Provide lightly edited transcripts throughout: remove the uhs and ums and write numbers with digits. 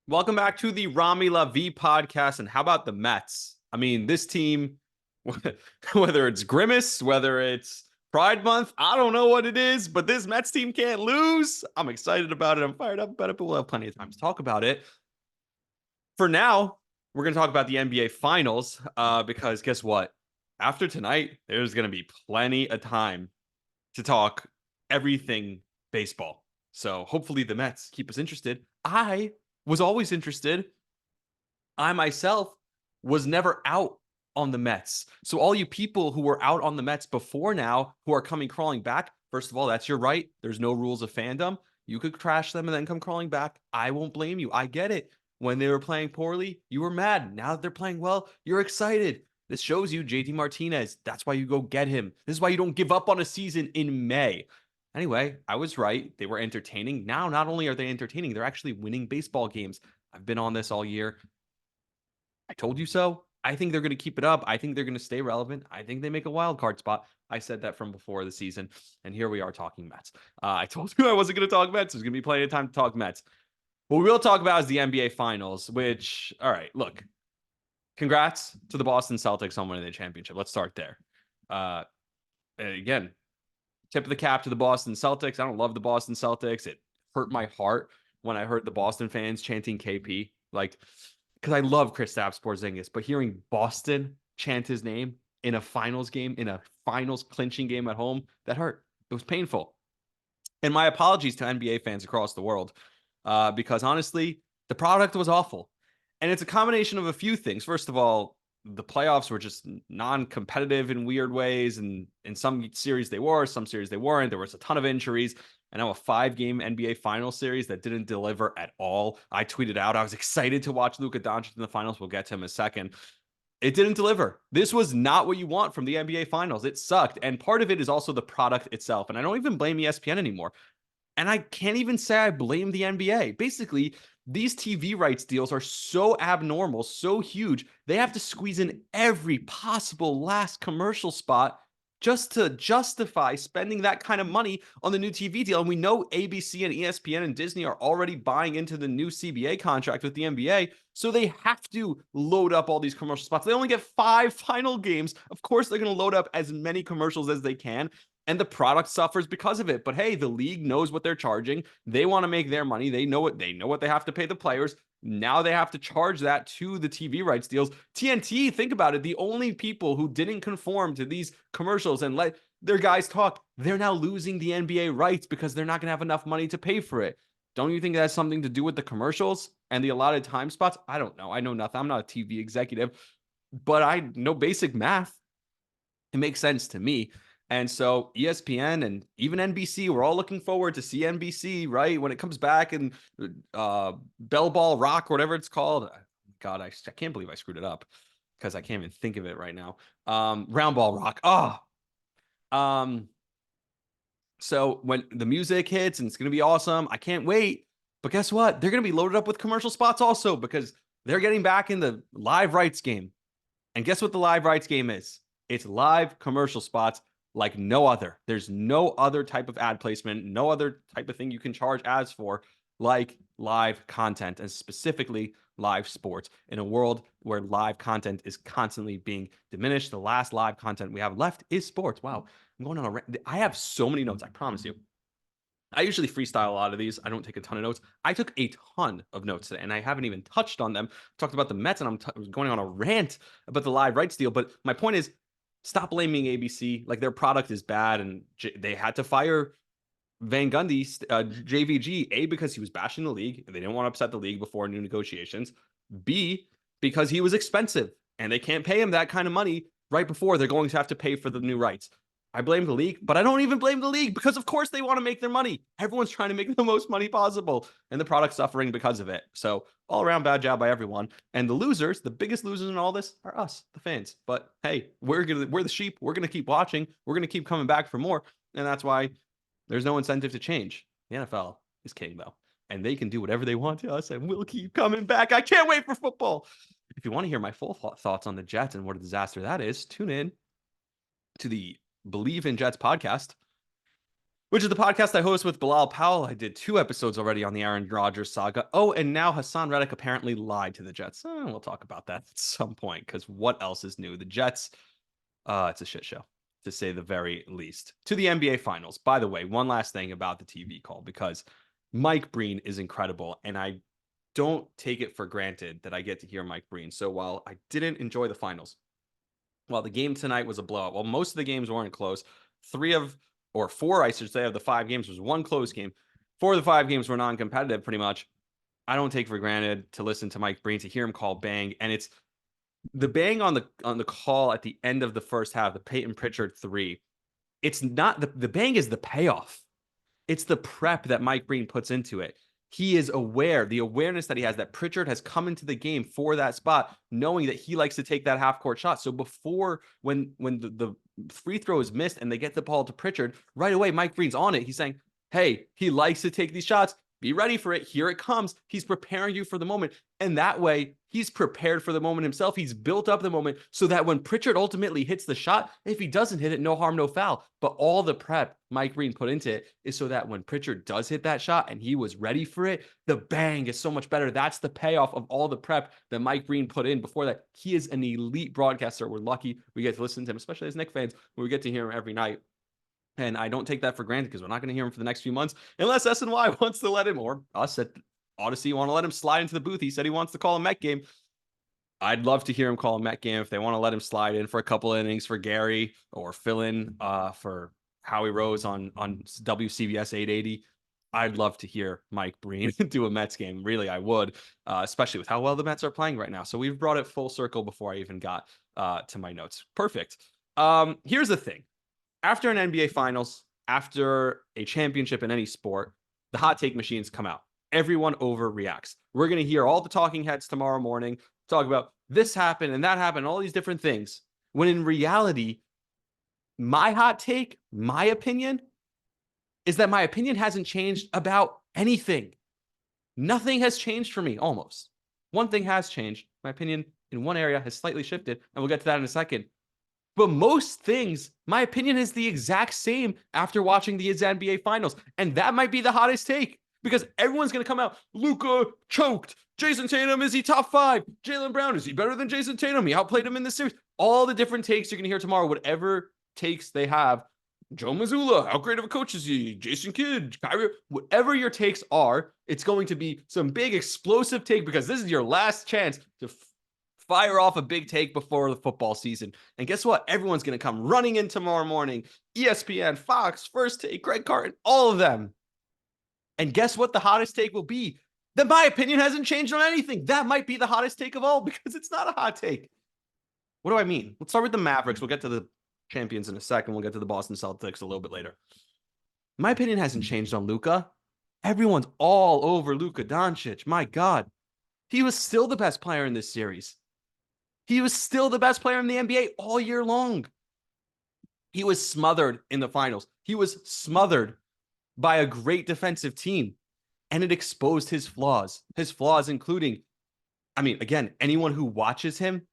Welcome back to the Rami V podcast. And how about the Mets? I mean, this team, whether it's Grimace, whether it's Pride Month, I don't know what it is, but this Mets team can't lose. I'm excited about it. I'm fired up about it, but we'll have plenty of time to talk about it. For now, we're going to talk about the NBA Finals because guess what? After tonight, there's going to be plenty of time to talk everything baseball. So hopefully the Mets keep us interested. I was always interested. I myself was never out on the Mets. So all you people who were out on the Mets before now who are coming crawling back, first of all, that's your right. There's no rules of fandom. You could trash them and then come crawling back. I won't blame you. I get it. When they were playing poorly, you were mad. Now that they're playing well, you're excited. This shows you JD Martinez. That's why you go get him. This is why you don't give up on a season in May. Anyway, I was right. They were entertaining. Now, not only are they entertaining, they're actually winning baseball games. I've been on this all year. I told you so. I think they're going to keep it up. I think they're going to stay relevant. I think they make a wild card spot. I said that from before the season, and here we are talking Mets. I told you I wasn't going to talk Mets. There's going to be plenty of time to talk Mets. What we will talk about is the NBA Finals, which, all right, look, congrats to the Boston Celtics on winning the championship. Let's start there. Again, tip of the cap to the Boston Celtics. I don't love the Boston Celtics. It hurt my heart when I heard the Boston fans chanting KP. Like, because I love Kristaps Porzingis, but hearing Boston chant his name in a finals game, in a finals clinching game at home, that hurt. It was painful. And my apologies to NBA fans across the world, because honestly, the product was awful. And it's a combination of a few things. First of all, the playoffs were just non-competitive in weird ways. And in some series they were, some series they weren't. There was a ton of injuries. And now a 5-game NBA final series that didn't deliver at all. I tweeted out I was excited to watch Luka Doncic in the finals. We'll get to him in a second. It didn't deliver. This was not what you want from the NBA finals. It sucked. And part of it is also the product itself. And I don't even blame ESPN anymore. And I can't even say I blame the NBA. Basically, these TV rights deals are so abnormal, so huge, they have to squeeze in every possible last commercial spot just to justify spending that kind of money on the new TV deal. And we know ABC and ESPN and Disney are already buying into the new CBA contract with the NBA. So they have to load up all these commercial spots. They only get 5 final games. Of course, they're going to load up as many commercials as they can. And the product suffers because of it. But hey, the league knows what they're charging. They want to make their money. They know what they have to pay the players. Now they have to charge that to the TV rights deals. TNT, think about it. The only people who didn't conform to these commercials and let their guys talk, they're now losing the NBA rights because they're not going to have enough money to pay for it. Don't you think that has something to do with the commercials and the allotted time spots? I don't know. I know nothing. I'm not a TV executive, but I know basic math. It makes sense to me. And so ESPN and even NBC, we're all looking forward to see NBC, right? When it comes back and Bell Ball Rock, or whatever it's called. God, I can't believe I screwed it up because I can't even think of it right now. Round Ball Rock. Oh. So when the music hits and it's going to be awesome, I can't wait. But guess what? They're going to be loaded up with commercial spots also because they're getting back in the live rights game. And guess what the live rights game is? It's live commercial spots like no other. There's no other type of ad placement, no other type of thing you can charge ads for like live content, and specifically live sports in a world where live content is constantly being diminished. The last live content we have left is sports. Wow. I'm going on I have so many notes, I promise you. I usually freestyle a lot of these. I don't take a ton of notes. I took a ton of notes today, and I haven't even touched on them. Talked about the Mets, and I'm going on a rant about the live rights deal. But my point is, stop blaming ABC. Like, their product is bad, and they had to fire Van Gundy, JVG, A, because he was bashing the league, and they didn't want to upset the league before new negotiations. B, because he was expensive, and they can't pay him that kind of money right before they're going to have to pay for the new rights. I blame the league, but I don't even blame the league because, of course, they want to make their money. Everyone's trying to make the most money possible, and the product's suffering because of it. So all around bad job by everyone. And the losers, the biggest losers in all this, are us, the fans. But hey, we're the sheep. We're gonna keep watching. We're gonna keep coming back for more, and that's why there's no incentive to change. The NFL is king though, and they can do whatever they want to us, and we'll keep coming back. I can't wait for football. If you want to hear my full thoughts on the Jets and what a disaster that is, tune in to the Believe in Jets podcast. which is the podcast I host with Bilal Powell. I did 2 episodes already on the Aaron Rodgers saga. Oh, and now Hassan Reddick apparently lied to the Jets. We'll talk about that at some point, because what else is new? The Jets, it's a shit show, to say the very least. To the NBA Finals. By the way, one last thing about the TV call, because Mike Breen is incredible, and I don't take it for granted that I get to hear Mike Breen. So while I didn't enjoy the finals, while the game tonight was a blowout, while most of the games weren't close, 4, I should say, of the 5 games was one close game. 4 of the 5 games were non-competitive, pretty much. I don't take for granted to listen to Mike Breen, to hear him call bang, and it's the bang on the call at the end of the first half, the Peyton Pritchard 3. It's not the bang is the payoff. It's the prep that Mike Breen puts into it. He is aware, the awareness that he has, that Pritchard has come into the game for that spot, knowing that he likes to take that half-court shot. So before, when the free throw is missed and they get the ball to Pritchard, right away, Mike Breen's on it. He's saying, hey, he likes to take these shots. Be ready for it. Here it comes. He's preparing you for the moment. And that way, he's prepared for the moment himself. He's built up the moment so that when Pritchard ultimately hits the shot, if he doesn't hit it, no harm, no foul. But all the prep Mike Breen put into it is so that when Pritchard does hit that shot and he was ready for it, the bang is so much better. That's the payoff of all the prep that Mike Breen put in before that. He is an elite broadcaster. We're lucky we get to listen to him, especially as Knicks fans, where we get to hear him every night. And I don't take that for granted, because we're not going to hear him for the next few months unless SNY wants to let him, or us at Odyssey want to let him slide into the booth. He said he wants to call a Met game. I'd love to hear him call a Met game if they want to let him slide in for a couple of innings for Gary, or fill in for Howie Rose on WCBS 880. I'd love to hear Mike Breen do a Mets game. Really, I would, especially with how well the Mets are playing right now. So we've brought it full circle before I even got to my notes. Perfect. Here's the thing. After an NBA Finals, after a championship in any sport, the hot take machines come out. Everyone overreacts. We're going to hear all the talking heads tomorrow morning talk about this happened and that happened, all these different things. When in reality, my hot take, my opinion, is that my opinion hasn't changed about anything. Nothing has changed for me, almost. One thing has changed. My opinion in one area has slightly shifted, and we'll get to that in a second. But most things, my opinion is the exact same after watching the NBA Finals. And that might be the hottest take, because everyone's going to come out, Luka choked. Jason Tatum, is he top 5? Jaylen Brown, is he better than Jason Tatum? He outplayed him in this series. All the different takes you're going to hear tomorrow, whatever takes they have. Joe Mazzulla, how great of a coach is he? Jason Kidd, Kyrie, whatever your takes are, it's going to be some big explosive take, because this is your last chance to fire off a big take before the football season. And guess what? Everyone's going to come running in tomorrow morning. ESPN, Fox, First Take, Greg Carton, all of them. And guess what the hottest take will be? That my opinion hasn't changed on anything. That might be the hottest take of all, because it's not a hot take. What do I mean? Let's start with the Mavericks. We'll get to the champions in a second. We'll get to the Boston Celtics a little bit later. My opinion hasn't changed on Luka. Everyone's all over Luka Doncic. My God. He was still the best player in this series. He was still the best player in the NBA all year long. He was smothered in the finals. He was smothered by a great defensive team, and it exposed his flaws. His flaws including, again, anyone who watches him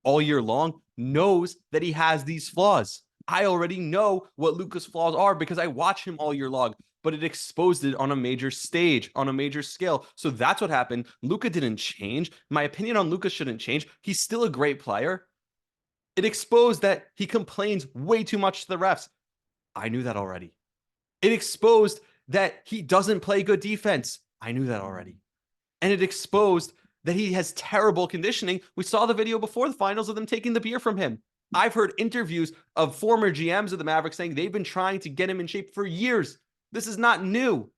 all year long knows that he has these flaws. I already know what Luka's flaws are because I watch him all year long, but it exposed it on a major stage, on a major scale. So that's what happened. Luka didn't change. My opinion on Luka shouldn't change. He's still a great player. It exposed that he complains way too much to the refs. I knew that already. It exposed that he doesn't play good defense. I knew that already. And it exposed that he has terrible conditioning. We saw the video before the finals of them taking the beer from him. I've heard interviews of former GMs of the Mavericks saying they've been trying to get him in shape for years. This is not new.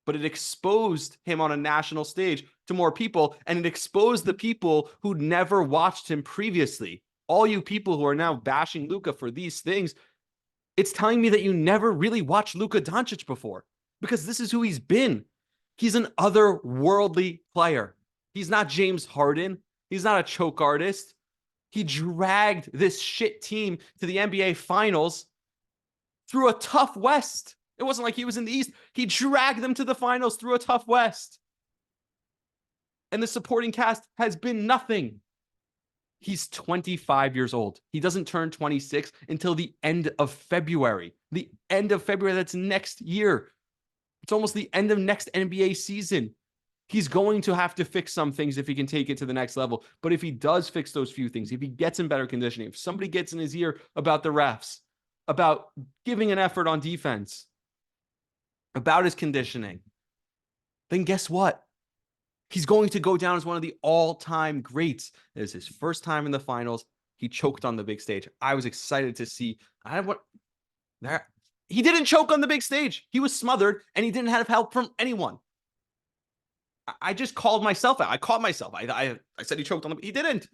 But it exposed him on a national stage to more people, and it exposed the people who never watched him previously. All you people who are now bashing Luka for these things, it's telling me that you never really watched Luka Doncic before, because this is who he's been. He's an otherworldly player. He's not James Harden. He's not a choke artist. He dragged this shit team to the NBA Finals through a tough West. It wasn't like he was in the East. He dragged them to the finals through a tough West. And the supporting cast has been nothing. He's 25 years old. He doesn't turn 26 until the end of February. The end of February, that's next year. It's almost the end of next NBA season. He's going to have to fix some things if he can take it to the next level. But if he does fix those few things, if he gets in better conditioning, if somebody gets in his ear about the refs, about giving an effort on defense, about his conditioning, then guess what? He's going to go down as one of the all-time greats. It is his first time in the finals. He choked on the big stage. I was excited to see. He didn't choke on the big stage. He was smothered, and he didn't have help from anyone. I just called myself out. I caught myself. I said he choked on the. He didn't.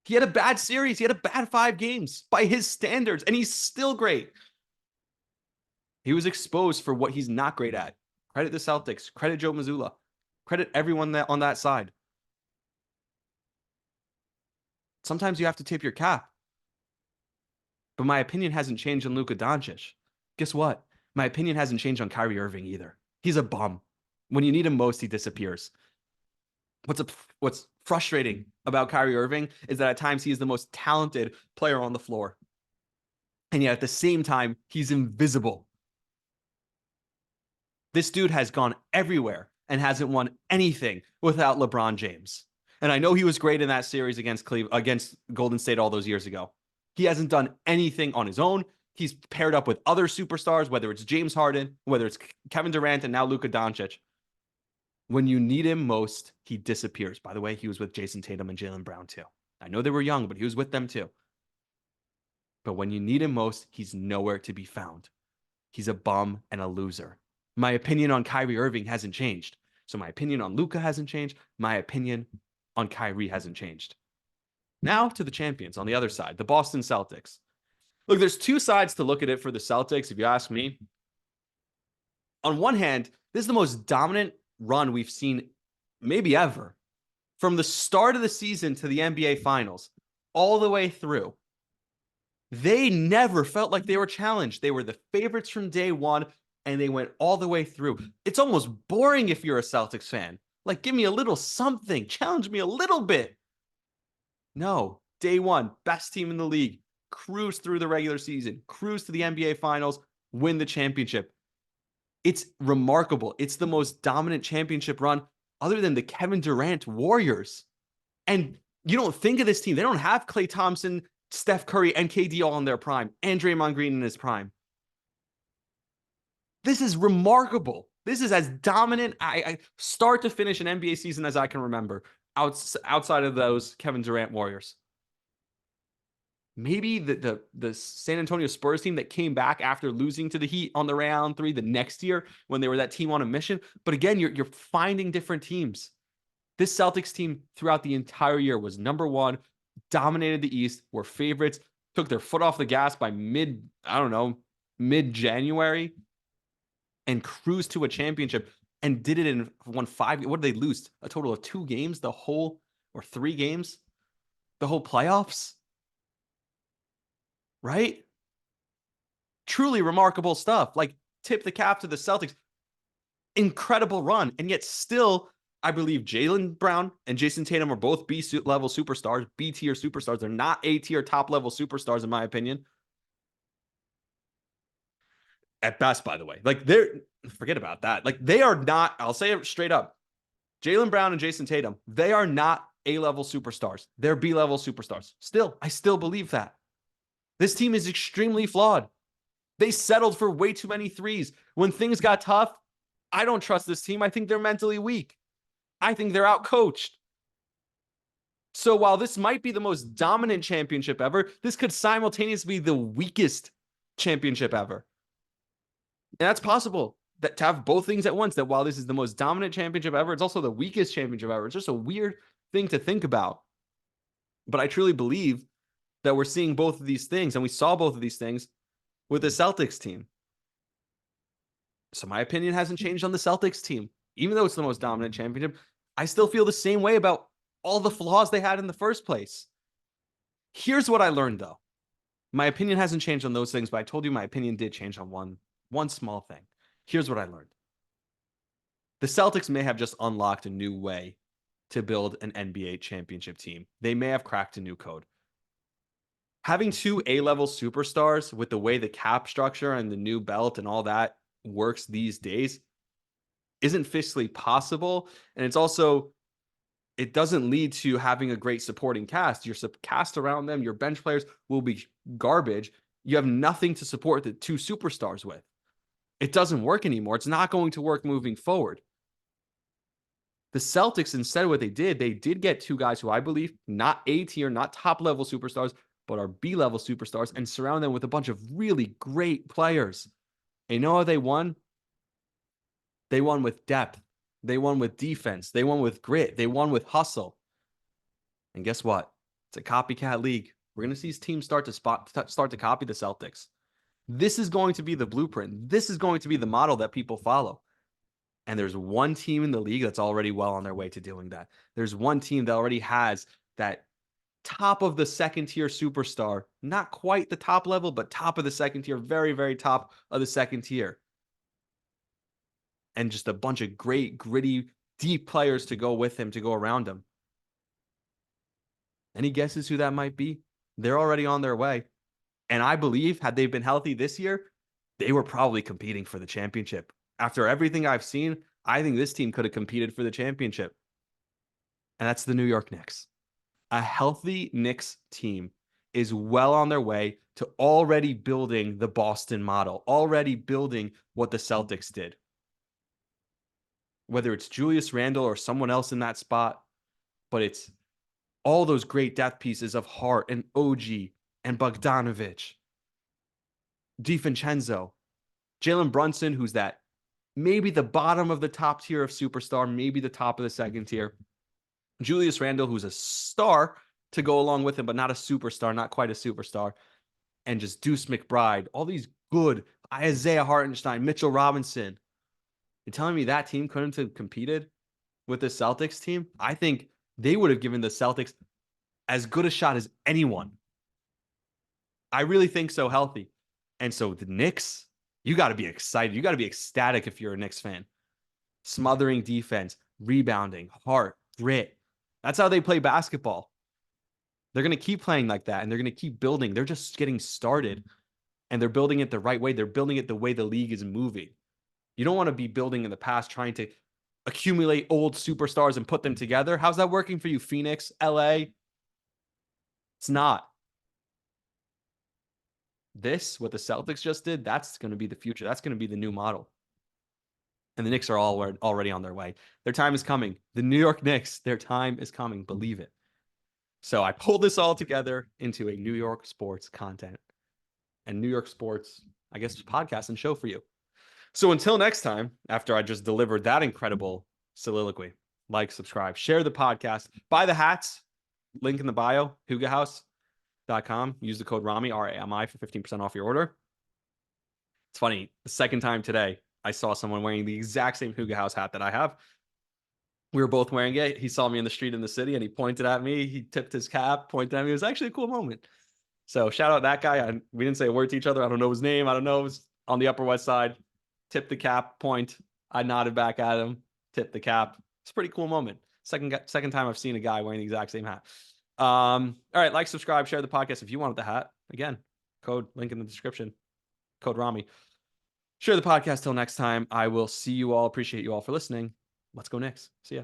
He had a bad series. He had a bad 5 games by his standards, and he's still great. He was exposed for what he's not great at. Credit the Celtics. Credit Joe Mazzulla. Credit everyone on that side. Sometimes you have to tip your cap. But my opinion hasn't changed on Luka Doncic. Guess what? My opinion hasn't changed on Kyrie Irving either. He's a bum. When you need him most, he disappears. What's frustrating about Kyrie Irving is that at times he is the most talented player on the floor. And yet at the same time, he's invisible. This dude has gone everywhere and hasn't won anything without LeBron James. And I know he was great in that series against Golden State all those years ago. He hasn't done anything on his own. He's paired up with other superstars, whether it's James Harden, whether it's Kevin Durant, and now Luka Doncic. When you need him most, he disappears. By the way, he was with Jason Tatum and Jaylen Brown too. I know they were young, but he was with them too. But when you need him most, he's nowhere to be found. He's a bum and a loser. My opinion on Kyrie Irving hasn't changed. So my opinion on Luka hasn't changed. My opinion on Kyrie hasn't changed. Now to the champions on the other side, the Boston Celtics. Look, there's 2 sides to look at it for the Celtics, if you ask me. On one hand, this is the most dominant run we've seen maybe ever. From the start of the season to the NBA Finals, all the way through. They never felt like they were challenged. They were the favorites from day one, and they went all the way through. It's almost boring if you're a Celtics fan. Like, give me a little something. Challenge me a little bit. No. Day one, best team in the league. Cruise through the regular season. Cruise to the NBA Finals. Win the championship. It's remarkable. It's the most dominant championship run other than the Kevin Durant Warriors. And you don't think of this team. They don't have Klay Thompson, Steph Curry, and KD all in their prime. And Draymond Green in his prime. This is remarkable. This is as dominant, I start to finish an NBA season as I can remember, outside of those Kevin Durant Warriors. Maybe the San Antonio Spurs team that came back after losing to the Heat on the round 3 the next year when they were that team on a mission. But again, you're finding different teams. This Celtics team throughout the entire year was number 1, dominated the East, were favorites, took their foot off the gas by mid-January, and cruised to a championship and did it in 5. What did they lose? A total of 2 games, or 3 games, the whole playoffs. Right? Truly remarkable stuff. Like, tip the cap to the Celtics. Incredible run. And yet still, I believe Jaylen Brown and Jason Tatum are both B-level superstars, B-tier superstars. They're not A-tier top-level superstars, in my opinion. At best, by the way. Like, forget about that. Like, they are not, I'll say it straight up. Jaylen Brown and Jason Tatum, they are not A-level superstars. They're B-level superstars. I still believe that. This team is extremely flawed. They settled for way too many threes. When things got tough, I don't trust this team. I think they're mentally weak. I think they're outcoached. So while this might be the most dominant championship ever, this could simultaneously be the weakest championship ever. And that's possible, that to have both things at once, that while this is the most dominant championship ever, it's also the weakest championship ever. It's just a weird thing to think about. But I truly believe that we're seeing both of these things, and we saw both of these things with the Celtics team. So my opinion hasn't changed on the Celtics team. Even though it's the most dominant championship, I still feel the same way about all the flaws they had in the first place. Here's what I learned, though. My opinion hasn't changed on those things, but I told you my opinion did change on one small thing. Here's what I learned. The Celtics may have just unlocked a new way to build an NBA championship team. They may have cracked a new code. Having two A-level superstars with the way the cap structure and the new belt and all that works these days isn't fiscally possible. And it's also, it doesn't lead to having a great supporting cast. Your cast around them, your bench players will be garbage. You have nothing to support the two superstars with. It doesn't work anymore. It's not going to work moving forward. The Celtics, instead, what they did get two guys who I believe not A tier, not top level superstars, but are B level superstars, and surround them with a bunch of really great players. And you know how they won? They won with depth. They won with defense. They won with grit. They won with hustle. And guess what? It's a copycat league. We're going to see teams start to copy the Celtics. This is going to be the blueprint. This is going to be the model that people follow. And there's one team in the league that's already well on their way to doing that. There's one team that already has that top of the second tier superstar, not quite the top level, but top of the second tier, very, very top of the second tier. And just a bunch of great, gritty, deep players to go with him, to go around him. Any guesses who that might be? They're already on their way. And I believe, had they been healthy this year, they were probably competing for the championship. After everything I've seen, I think this team could have competed for the championship. And that's the New York Knicks. A healthy Knicks team is well on their way to already building the Boston model, already building what the Celtics did. Whether it's Julius Randle or someone else in that spot, but it's all those great depth pieces of Hart and OG and Bogdanovich, DiVincenzo, Jalen Brunson, who's that maybe the bottom of the top tier of superstar, maybe the top of the second tier. Julius Randle, who's a star to go along with him, but not a superstar, not quite a superstar. And just Deuce McBride, all these good Isaiah Hartenstein, Mitchell Robinson. You're telling me that team couldn't have competed with the Celtics team? I think they would have given the Celtics as good a shot as anyone. I really think so, healthy. And so the Knicks, you got to be excited. You got to be ecstatic if you're a Knicks fan. Smothering defense, rebounding, heart, grit. That's how they play basketball. They're going to keep playing like that, and they're going to keep building. They're just getting started, and they're building it the right way. They're building it the way the league is moving. You don't want to be building in the past trying to accumulate old superstars and put them together. How's that working for you, Phoenix, LA? It's not. What the Celtics just did, that's going to be the future. That's going to be the new model. And the Knicks are already on their way. Their time is coming. The New York Knicks, their time is coming. Believe it. So I pulled this all together into a New York sports content and New York sports, I guess, podcast and show for you. So until next time, after I just delivered that incredible soliloquy, like, subscribe, share the podcast, buy the hats, link in the bio, hugahouse.com. Use the code Rami, R-A-M-I, for 15% off your order. It's funny, the second time today, I saw someone wearing the exact same Huga House hat that I have. We were both wearing it. He saw me in the street in the city and he pointed at me. He tipped his cap, pointed at me. It was actually a cool moment. So shout out that guy. We didn't say a word to each other. I don't know his name. I don't know. It was on the Upper West Side. Tipped the cap, point. I nodded back at him, tipped the cap. It's a pretty cool moment. Second time I've seen a guy wearing the exact same hat. All right, like, subscribe, share the podcast if you wanted the hat. Again, code, link in the description. Code Rami. Share the podcast till next time. I will see you all. Appreciate you all for listening. Let's go Knicks. See ya.